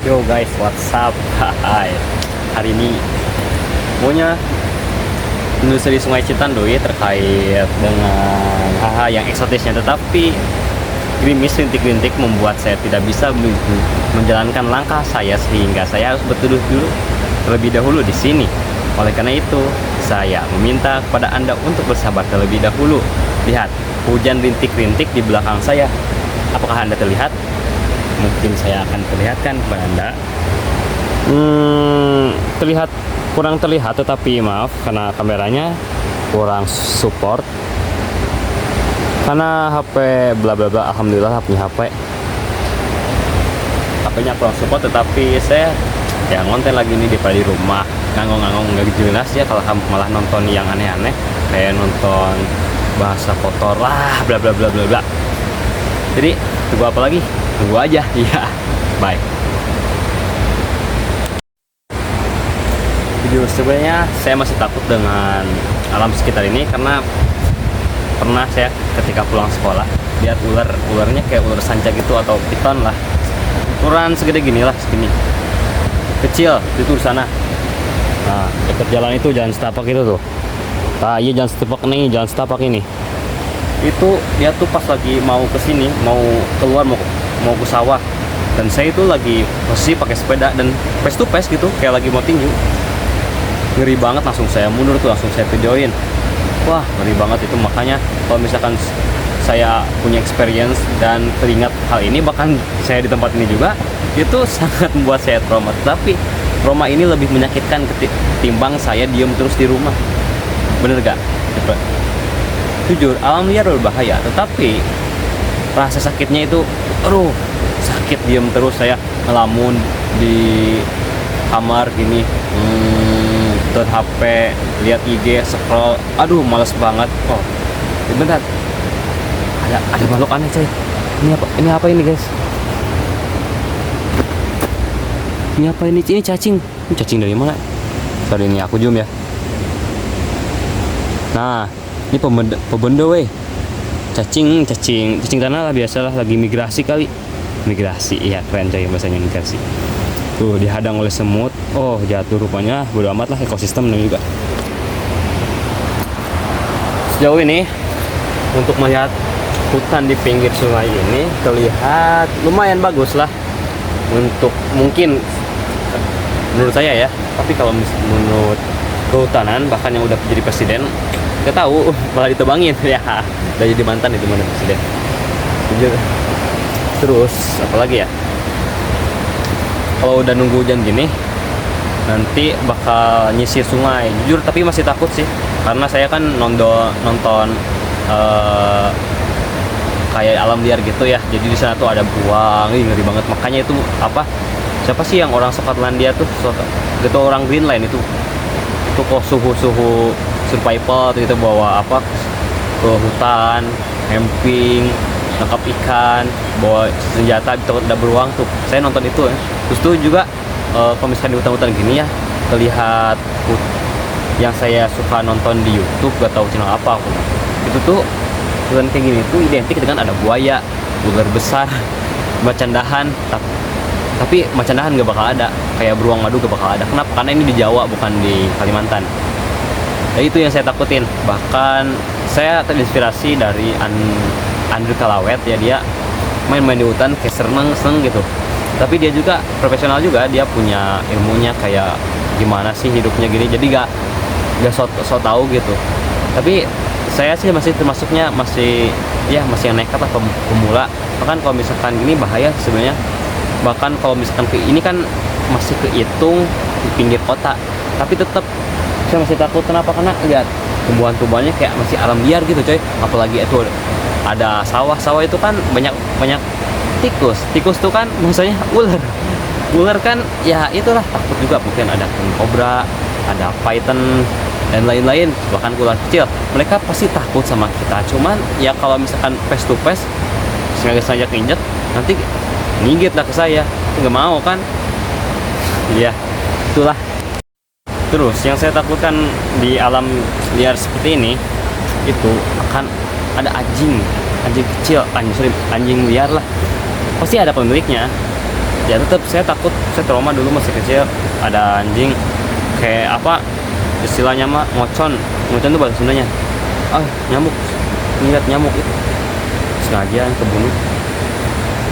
Yo guys, what's up? Hai. Hari ini pokoknya menelusuri Sungai Citanduy terkait dengan hal-hal yang eksotisnya, tetapi gerimis rintik-rintik membuat saya tidak bisa menjalankan langkah saya sehingga saya harus berteduh dulu terlebih dahulu di sini. Oleh karena itu, saya meminta kepada Anda untuk bersabar terlebih dahulu. Lihat, hujan rintik-rintik di belakang saya. Apakah Anda terlihat? Mungkin saya akan perlihatkan kepada Anda. Terlihat kurang terlihat, tetapi maaf karena kameranya kurang support. Karena HP bla bla bla, alhamdulillah punya HP-nya kurang support, tetapi saya ya ngonten lagi nih di rumah, ngangong-ngangong nggak jelas ya, kalau malah nonton yang aneh-aneh kayak nonton bahasa kotor lah bla bla bla bla bla. Jadi tunggu apa lagi? Tunggu aja ya. Bye. Jujur sebenarnya saya masih takut dengan alam sekitar ini, karena pernah saya ketika pulang sekolah lihat ularnya kayak ular sanca gitu atau piton lah, ukuran segede gini lah, segini kecil itu di sana. Nah, dekat jalan itu, jalan setapak itu tuh. Nah, iya jalan setapak nih, jalan setapak ini. Itu dia tuh pas lagi mau ke sini, mau keluar, mau ke sawah, dan saya itu lagi posisi pakai sepeda dan face to face gitu, kayak lagi mau tinju. Ngeri banget, langsung saya mundur tuh, langsung saya videoin. Wah, ngeri banget itu. Makanya kalau misalkan saya punya experience dan teringat hal ini, bahkan saya di tempat ini juga, itu sangat membuat saya trauma. Tapi trauma ini lebih menyakitkan ketimbang saya diem terus di rumah. Bener gak? Jujur, alam liar berbahaya, tetapi rasa sakitnya itu, aduh, sakit diem terus. Saya ngelamun di kamar gini, nonton HP, lihat IG, scroll, aduh males banget. Oh, bentar, ada makhluk aneh coy. Ini apa ini guys? Ini apa ini? Ini cacing. Ini cacing dari mana? Sorry, ini aku zoom ya. Nah, ini pembenda weh. Cacing tanah lah, biasalah lagi migrasi kali. Migrasi, iya keren coy bahasanya, migrasi. Tuh dihadang oleh semut. Oh, jatuh rupanya. Bodo amat lah, ekosistem juga. Sejauh ini untuk melihat hutan di pinggir sungai ini terlihat lumayan bagus lah, untuk mungkin menurut saya ya. Tapi kalau menurut kehutanan, bahkan yang udah jadi presiden, nggak tahu malah ditebangin ya. Udah jadi mantan itu mana presiden. Terus apalagi ya, kalau udah nunggu hujan gini nanti bakal nyisir sungai. Jujur tapi masih takut sih, karena saya kan nonton kayak alam liar gitu ya. Jadi di sana tuh ada beruang, ngeri banget. Makanya itu apa, siapa sih yang orang Skotlandia tuh gitu, orang Greenland itu kok suhu survival tuh, itu bawa apa ke hutan, camping, nangkap ikan, bawa senjata, ada beruang tuh. Saya nonton itu ya. Terus tuh juga kalau misalkan di hutan-hutan gini ya, terlihat yang saya suka nonton di YouTube, gak tahu channel apa aku. Itu tuh hutan kayak gini tuh identik dengan ada buaya, ular besar, macandahan. Tapi macandahan gak bakal ada, kayak beruang madu gak bakal ada. Kenapa? Karena ini di Jawa, bukan di Kalimantan. Nah, itu yang saya takutin. Bahkan saya terinspirasi dari Andrew Kalawet ya, dia main-main di hutan kayak seneng gitu. Tapi dia juga profesional juga, dia punya ilmunya kayak gimana sih hidupnya gini. Jadi gak so tahu gitu. Tapi saya sih masih termasuknya masih yang nekat lah, pemula. Bahkan kalau misalkan gini bahaya sebenarnya. Bahkan kalau misalkan ini kan masih kehitung di pinggir kota, tapi tetap saya masih takut. Kenapa? Karena lihat tumbuhan-tumbuhannya kayak masih alam liar gitu coy. Apalagi itu ada sawah itu kan banyak tikus tuh kan maksudnya ular kan ya, itulah takut juga. Mungkin ada kobra, ada python dan lain-lain, bahkan ular kecil. Mereka pasti takut sama kita. Cuman ya kalau misalkan face to face, sengaja keinjek, nanti ngigit lah ke saya, nggak mau kan. Iya, itulah. Terus yang saya takutkan di alam liar seperti ini, itu akan ada anjing kecil, anjing liar lah. Pasti ada pemiliknya. ya tetap saya takut, saya trauma dulu masih kecil ada anjing kayak apa istilahnya mah ngocon tuh bahasa Sundanya, nyamuk, lihat nyamuk itu sengaja kebunuh,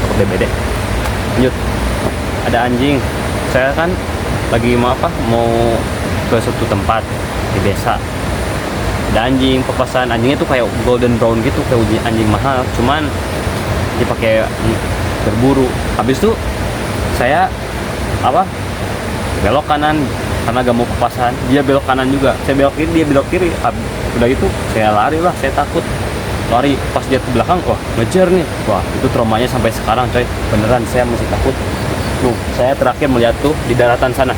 takut DBD. Lanjut, ada anjing, saya kan lagi mau ke suatu tempat di desa, ada anjing pepasan, anjingnya tuh kayak golden brown gitu, kayak anjing mahal, cuman dipakai berburu. Habis itu saya belok kanan karena gak mau pepasan, dia belok kanan juga, saya belok kiri, dia belok kiri. Udah itu saya lari lah, saya takut lari, pas dia ke belakang, wah ngejar nih, wah itu traumanya sampai sekarang coy, beneran saya masih takut. Tuh saya terakhir melihat tuh di daratan sana,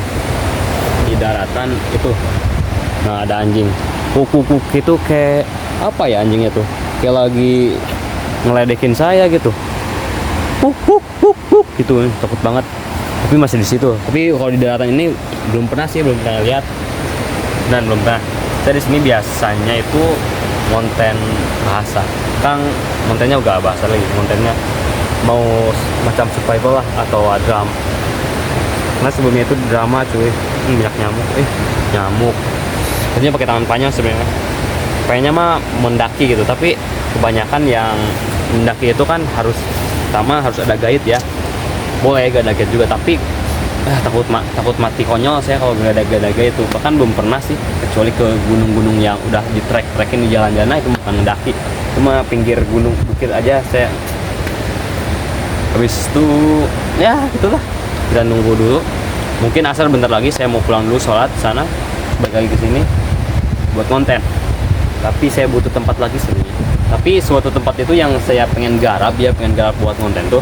di daratan itu, nah ada anjing kuk itu kayak apa ya, anjingnya tuh kayak lagi ngeledekin saya gitu, gitu, takut banget. Tapi masih di situ. Tapi kalau di daratan ini belum pernah lihat, dan belum pernah. Saya di sini biasanya itu konten bahasa, Kang kontennya juga bahasa lagi, kontennya mau macam survival lah atau drama. Karena sebelumnya itu drama cuy, banyak nyamuk. Maksudnya pakai tangan panjang sebenarnya. Pengennya mah mendaki gitu, tapi kebanyakan yang mendaki itu kan harus ada guide ya. Boleh gak ada guide juga, tapi takut mati konyol saya kalau gak ada guide itu. Bahkan belum pernah sih, kecuali ke gunung-gunung yang udah di trek-trekin di jalan-jalan, itu bukan mendaki, cuma pinggir gunung bukit aja saya. Habis itu ya gitulah, kita nunggu dulu. Mungkin asar bentar lagi saya mau pulang dulu, sholat sana, balik lagi ke sini buat konten. Tapi saya butuh tempat lagi sebenarnya. Tapi suatu tempat itu yang saya pengen garap buat konten tuh,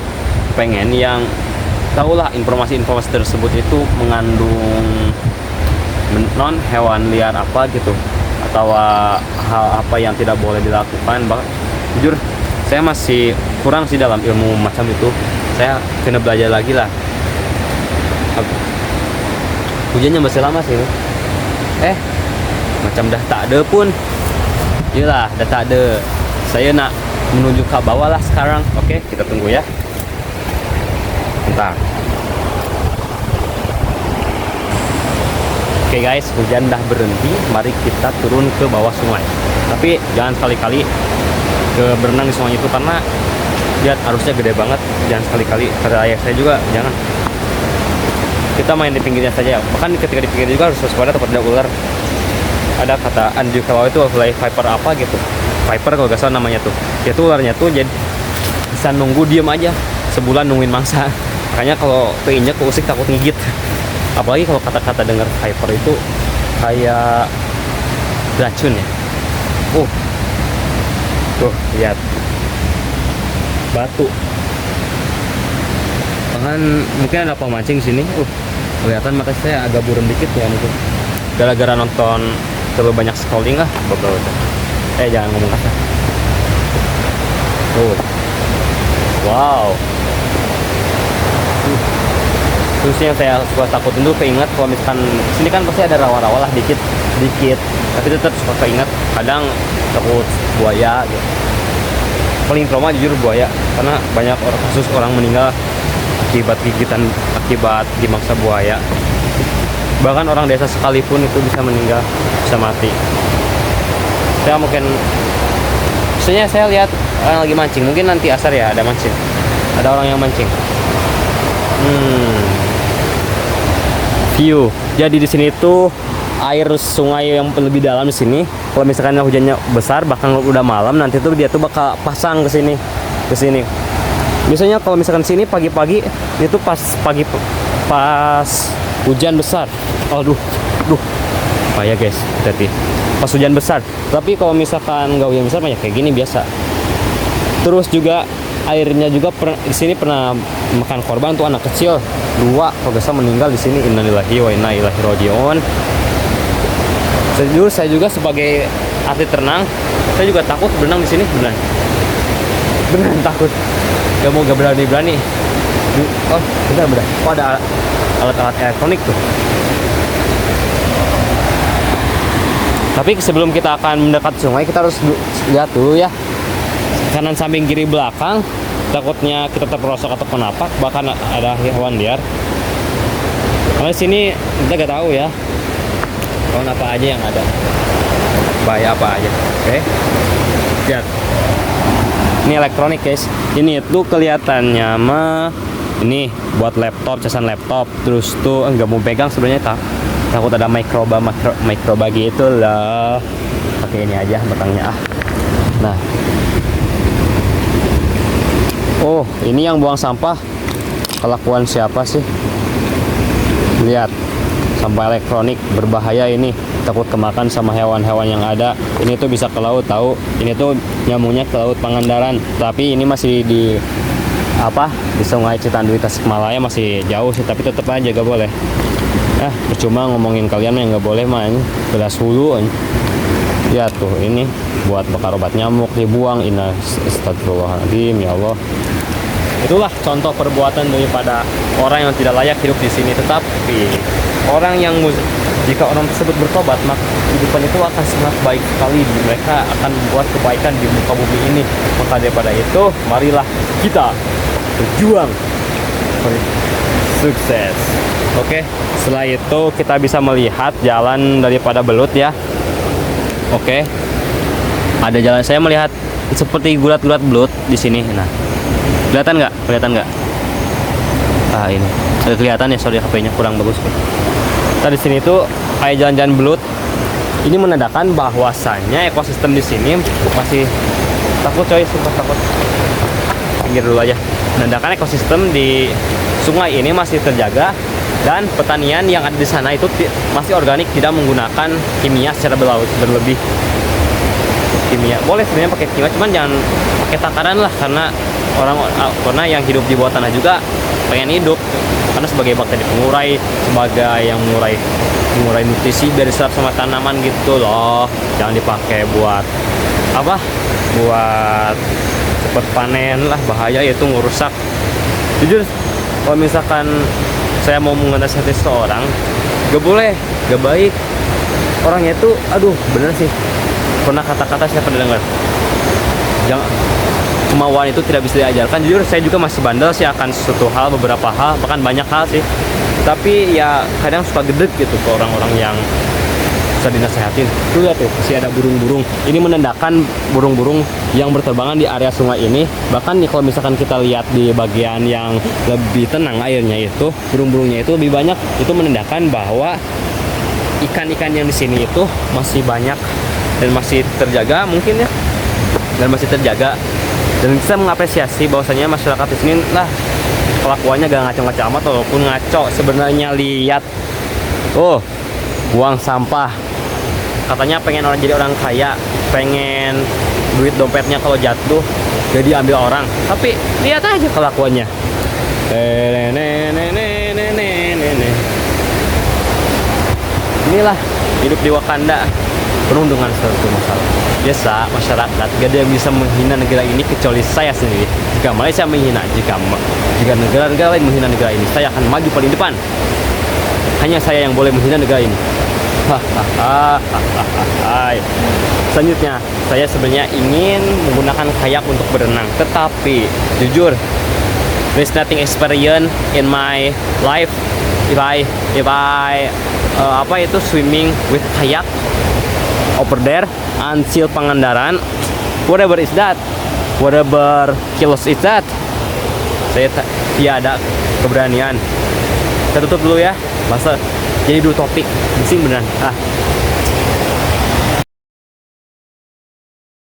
pengen yang tahulah informasi-informasi tersebut itu mengandung non hewan liar apa gitu, atau hal apa yang tidak boleh dilakukan. Bahkan jujur saya masih kurang sih dalam ilmu macam itu, saya kena belajar lagi lah. Hujannya masih lama sih ini. Macam dah tak ada pun. Iyalah, dah tak ada. Saya nak menuju ke bawah lah sekarang. Oke, kita tunggu ya. Bentar. Oke guys, hujan dah berhenti. Mari kita turun ke bawah sungai. Tapi jangan sekali-kali ke berenang di sungai itu, karena lihat arusnya gede banget. Jangan sekali-kali, kata ayah saya juga jangan. Kita main di pinggirnya saja. Bahkan ketika di pinggir juga harus waspada takut ada ular. Ada kata Andrew kalau itu fly viper apa gitu, viper kalau gak salah namanya tuh. Dia tuh ularnya tuh jadi bisa nunggu diem aja sebulan nungguin mangsa. Makanya kalau keinjak keusik takut ngigit. Apalagi kalau kata-kata dengar viper itu kayak racun ya. Tuh lihat batu. Bahkan mungkin ada pemancing sini. Kelihatan, makanya saya agak buram dikit ya mungkin. Gara-gara nonton terlalu banyak scrolling lah, jangan ngomong kasar. Wow. Terus yang saya suka takut itu keinget kalau misalkan sini kan pasti ada rawa-rawa lah dikit, tapi tetap suka keinget kadang takut buaya gitu. Paling trauma jujur buaya, karena banyak kasus orang meninggal akibat gigitan, akibat dimangsa buaya. Bahkan orang desa sekalipun itu bisa meninggal, bisa mati. Saya mungkin, misalnya saya lihat orang lagi mancing, mungkin nanti asar ya ada mancing, ada orang yang mancing. View. Jadi di sini tuh air sungai yang lebih dalam di sini. Kalau misalkan hujannya besar, bahkan udah malam, nanti tuh dia tuh bakal pasang ke sini. Biasanya kalau misalkan sini pagi-pagi itu pas hujan besar. Bahaya guys, hati-hati. Pas hujan besar. Tapi kalau misalkan nggak hujan besar, banyak kayak gini biasa. Terus juga airnya juga di sini pernah makan korban tuh anak kecil 2 kalau nggak salah meninggal di sini. Innalillahi wa inna ilaihi rajiun. Saya juga sebagai atlet renang, saya juga takut berenang di sini, beneran takut. Gak berani. Bentar. Ada alat-alat elektronik tuh. Tapi sebelum kita akan mendekat sungai, kita harus lihat dulu ya kanan samping kiri belakang takutnya kita terperosok atau kenapa, bahkan ada hewan liar. Karena di sini kita gak tahu ya hewan apa aja yang ada, bahaya apa aja. Oke, lihat. Ini elektronik guys. Ini tuh kelihatannya mah ini buat laptop, casan laptop. Terus tuh nggak mau pegang sebenarnya, takut ada mikroba gitu lah. Pakai ini aja batangnya ah. Nah, oh ini yang buang sampah. Kelakuan siapa sih? Lihat, sampah elektronik berbahaya ini. Takut kemakan sama hewan-hewan yang ada. Ini tuh bisa ke laut tahu. Ini tuh nyambungnya ke laut Pangandaran. Tapi ini masih di apa? Di Sungai Citanduy Tasikmalaya, masih jauh sih. Tapi tetap aja gak boleh. Percuma ngomongin kalian yang nggak boleh mah. Belas hulu. Ya tuh ini buat bakar obat nyamuk dibuang. Astagfirullahaladzim, ya Allah. Itulah contoh perbuatan daripada orang yang tidak layak hidup di sini. Tetapi orang yang jika orang tersebut bertobat, maka kehidupan itu akan sangat baik sekali. Mereka akan membuat kebaikan di muka bumi ini. Maka daripada itu, marilah kita berjuang sukses. Oke, setelah itu kita bisa melihat jalan daripada belut ya. Oke, ada jalan, saya melihat seperti gulat-gulat belut di sini. Nah, kelihatan nggak? Kelihatan nggak? Ah ini, ada kelihatan ya. Sorry, HP-nya kurang bagus. Di sini tuh kayak jalan-jalan belut. Ini menandakan bahwasannya ekosistem di sini masih takut coy, sumpah takut. Pinggir dulu aja. Menandakan ekosistem di sungai ini masih terjaga dan pertanian yang ada di sana itu masih organik, tidak menggunakan kimia secara berlebih. Kimia boleh sebenarnya pakai kimia, cuman jangan pakai takaran lah, karena yang hidup di bawah tanah juga pengen hidup. Karena sebagai bakteri pengurai, sebagai yang mengurai nutrisi dari serap sama tanaman gitu loh. Jangan dipakai buat apa? Buat cepat panen lah, bahaya itu ngerusak. Jujur, kalau misalkan saya mau menasihati seseorang, gak boleh, gak baik. Orangnya itu, aduh, bener sih. Pernah kata-kata saya pernah dengar. Jangan, kemauan itu tidak bisa diajarkan. Jujur saya juga masih bandel sih akan suatu hal, beberapa hal, bahkan banyak hal sih. Tapi ya kadang suka gedek gitu ke orang-orang yang bisa dinasehatin. Tuh lihat tuh, masih ada burung-burung. Ini menandakan burung-burung yang berterbangan di area sungai ini. Bahkan nih kalau misalkan kita lihat di bagian yang lebih tenang airnya itu, burung-burungnya itu lebih banyak. Itu menandakan bahwa ikan-ikan yang di sini itu masih banyak dan masih terjaga mungkin ya. Dan masih terjaga. Dan kita mengapresiasi bahwasanya masyarakat di sini lah kelakuannya gak ngaco-ngaco amat, walaupun ngaco sebenarnya. Lihat, oh, buang sampah. Katanya pengen jadi orang kaya, pengen duit dompetnya kalau jatuh jadi ambil orang. Tapi lihat aja kelakuannya. Inilah hidup di Wakanda, penuh dengan suatu masalah. Biasa masyarakat gak ada yang bisa menghina negara ini kecuali saya sendiri. Jika Malaysia menghina, jika negara-negara lain menghina negara ini, saya akan maju paling depan. Hanya saya yang boleh menghina negara ini. Selanjutnya, saya sebenarnya ingin menggunakan kayak untuk berenang, tetapi jujur, there's nothing experience in my life if I swimming with kayak over there until Pangandaran, whatever is that, whatever kilos is that. Saya tiada keberanian. Kita tutup dulu ya, masa jadi dua topik, bising beneran.